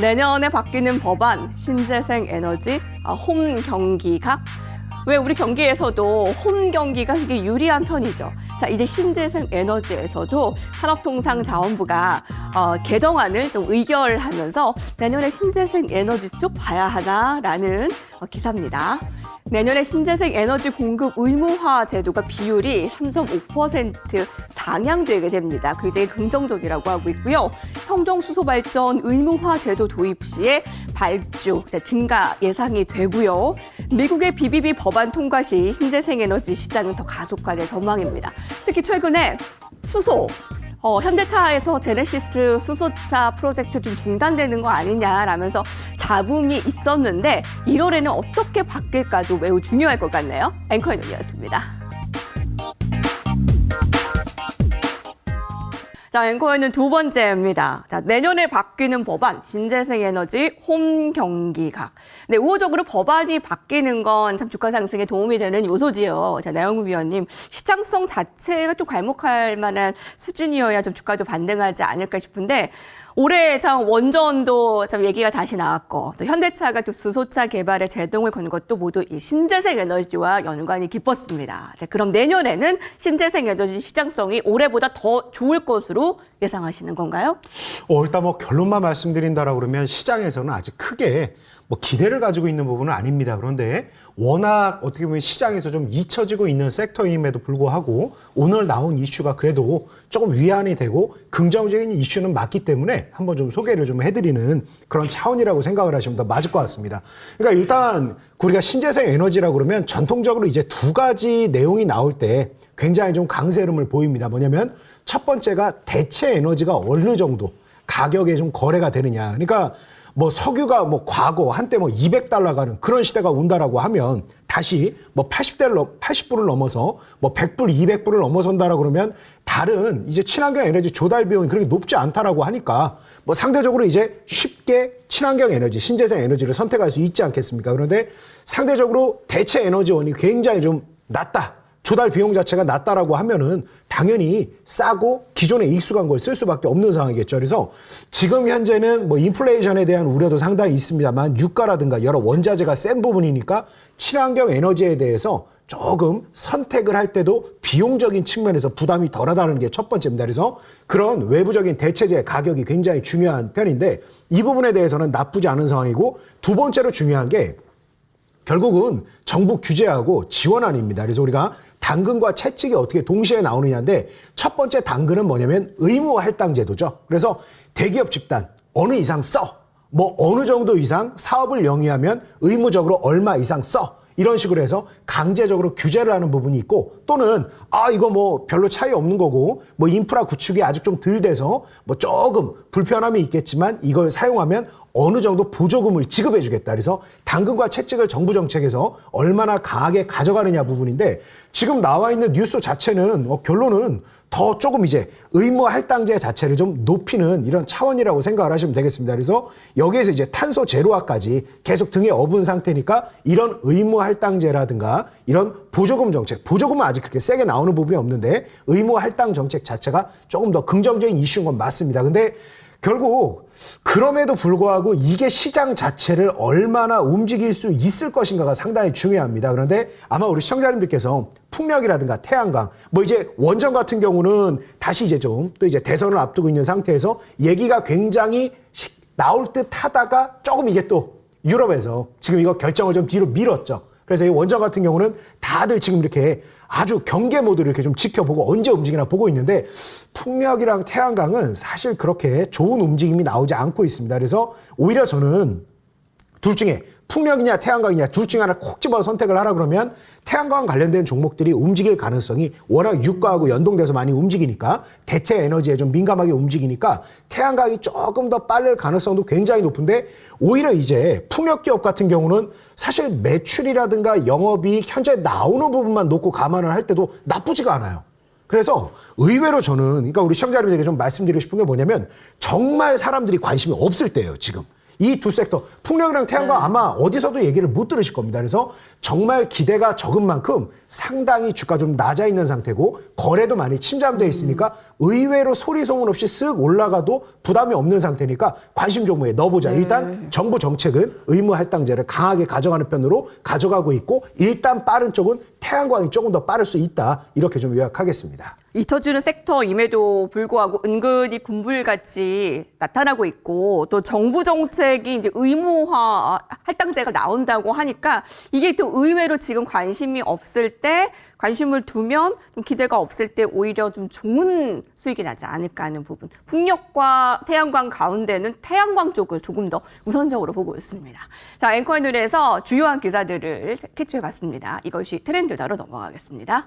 내년에 바뀌는 법안, 신재생 에너지, 홈 경기각. 왜 우리 경기에서도 홈 경기각이 유리한 편이죠. 자, 이제 신재생 에너지에서도 산업통상자원부가 개정안을 좀 의결하면서 내년에 신재생 에너지 쪽 봐야 하나라는 기사입니다. 내년에 신재생 에너지 공급 의무화 제도가 비율이 3.5% 상향되게 됩니다. 굉장히 긍정적이라고 하고 있고요. 성정수소 발전 의무화 제도 도입 시에 발주 증가 예상이 되고요. 미국의 BBB 법안 통과 시 신재생 에너지 시장은 더 가속화될 전망입니다. 특히 최근에 수소, 현대차에서 제네시스 수소차 프로젝트 좀 중단되는 거 아니냐라면서 잡음이 있었는데 1월에는 어떻게 바뀔까도 매우 중요할 것 같네요. 앵커의 눈이었습니다. 자, 앵커에는 두 번째입니다. 자, 내년에 바뀌는 법안, 신재생 에너지 홈 경기각. 네, 우호적으로 법안이 바뀌는 건 참 주가 상승에 도움이 되는 요소지요. 자, 나영우 위원님, 시장성 자체가 좀 괄목할 만한 수준이어야 좀 주가도 반등하지 않을까 싶은데, 올해 참 원전도 참 얘기가 다시 나왔고, 또 현대차가 또 수소차 개발에 제동을 건 것도 모두 이 신재생 에너지와 연관이 깊었습니다. 자, 그럼 내년에는 신재생 에너지 시장성이 올해보다 더 좋을 것으로 예상하시는 건가요? 일단 결론만 말씀드린다라고 그러면 시장에서는 아직 크게 기대를 가지고 있는 부분은 아닙니다. 그런데 워낙 어떻게 보면 시장에서 좀 잊혀지고 있는 섹터임에도 불구하고 오늘 나온 이슈가 그래도 조금 위안이 되고 긍정적인 이슈는 맞기 때문에 한번 좀 소개를 좀 해드리는 그런 차원이라고 생각을 하시면 더 맞을 것 같습니다. 그러니까 일단 우리가 신재생 에너지라고 그러면 전통적으로 이제 두 가지 내용이 나올 때 굉장히 좀 강세 흐름을 보입니다. 뭐냐면 첫 번째가 대체 에너지가 어느 정도 가격에 좀 거래가 되느냐. 그러니까 석유가 과거 한때 200달러 가는 그런 시대가 온다라고 하면 다시 80불을 넘어서 100불, 200불을 넘어선다라고 그러면 다른 이제 친환경 에너지 조달 비용이 그렇게 높지 않다라고 하니까 상대적으로 이제 쉽게 친환경 에너지, 신재생 에너지를 선택할 수 있지 않겠습니까? 그런데 상대적으로 대체 에너지원이 굉장히 좀 낮다. 조달 비용 자체가 낮다라고 하면은 당연히 싸고 기존에 익숙한 걸 쓸 수밖에 없는 상황이겠죠. 그래서 지금 현재는 인플레이션에 대한 우려도 상당히 있습니다만 유가라든가 여러 원자재가 센 부분이니까 친환경 에너지에 대해서 조금 선택을 할 때도 비용적인 측면에서 부담이 덜하다는 게 첫 번째입니다. 그래서 그런 외부적인 대체재 가격이 굉장히 중요한 편인데 이 부분에 대해서는 나쁘지 않은 상황이고 두 번째로 중요한 게 결국은 정부 규제하고 지원안입니다. 그래서 우리가 당근과 채찍이 어떻게 동시에 나오느냐인데 첫 번째 당근은 뭐냐면 의무 할당 제도죠. 그래서 대기업 집단 어느 이상 써. 어느 정도 이상 사업을 영위하면 의무적으로 얼마 이상 써. 이런 식으로 해서 강제적으로 규제를 하는 부분이 있고 또는 이거 별로 차이 없는 거고 인프라 구축이 아직 좀 덜 돼서 조금 불편함이 있겠지만 이걸 사용하면 어느 정도 보조금을 지급해 주겠다. 그래서 당근과 채찍을 정부 정책에서 얼마나 강하게 가져가느냐 부분인데 지금 나와 있는 뉴스 자체는 결론은 더 조금 이제 의무 할당제 자체를 좀 높이는 이런 차원이라고 생각을 하시면 되겠습니다. 그래서 여기에서 이제 탄소 제로화까지 계속 등에 업은 상태니까 이런 의무 할당제라든가 이런 보조금 정책, 보조금은 아직 그렇게 세게 나오는 부분이 없는데 의무 할당 정책 자체가 조금 더 긍정적인 이슈인 건 맞습니다. 근데 결국 그럼에도 불구하고 이게 시장 자체를 얼마나 움직일 수 있을 것인가가 상당히 중요합니다. 그런데 아마 우리 시청자님들께서 풍력이라든가 태양광, 이제 원전 같은 경우는 다시 이제 좀 또 이제 대선을 앞두고 있는 상태에서 얘기가 굉장히 나올 듯 하다가 조금 이게 또 유럽에서 지금 이거 결정을 좀 뒤로 미뤘죠. 그래서 이 원전 같은 경우는 다들 지금 이렇게 아주 경계 모드를 이렇게 좀 지켜보고 언제 움직이나 보고 있는데 풍력이랑 태양광은 사실 그렇게 좋은 움직임이 나오지 않고 있습니다. 그래서 오히려 저는 둘 중에 풍력이냐 태양광이냐 둘 중에 하나 콕 집어 선택을 하라 그러면 태양광 관련된 종목들이 움직일 가능성이 워낙 유가하고 연동돼서 많이 움직이니까 대체 에너지에 좀 민감하게 움직이니까 태양광이 조금 더 빠를 가능성도 굉장히 높은데 오히려 이제 풍력 기업 같은 경우는 사실 매출이라든가 영업이익 현재 나오는 부분만 놓고 감안을 할 때도 나쁘지가 않아요. 그래서 의외로 저는 그러니까 우리 시청자님들에게 좀 말씀드리고 싶은 게 뭐냐면 정말 사람들이 관심이 없을 때예요, 지금. 이 두 섹터, 풍력이랑 태양광 아마 어디서도 얘기를 못 들으실 겁니다. 그래서 정말 기대가 적은 만큼 상당히 주가 좀 낮아 있는 상태고 거래도 많이 침잠되어 있으니까 의외로 소리 소문 없이 쓱 올라가도 부담이 없는 상태니까 관심 종목에 넣어보자. 일단 정부 정책은 의무 할당제를 강하게 가져가는 편으로 가져가고 있고 일단 빠른 쪽은 태양광이 조금 더 빠를 수 있다. 이렇게 좀 요약하겠습니다. 잊혀지는 섹터임에도 불구하고 은근히 군불같이 나타나고 있고 또 정부 정책이 이제 의무화 할당제가 나온다고 하니까 이게 또 의외로 지금 관심이 없을 때 관심을 두면 좀 기대가 없을 때 오히려 좀 좋은 수익이 나지 않을까 하는 부분. 풍력과 태양광 가운데는 태양광 쪽을 조금 더 우선적으로 보고 있습니다. 자, 앵커의 눈에서 주요한 기사들을 캐치해봤습니다. 이것이 트렌드다로 넘어가겠습니다.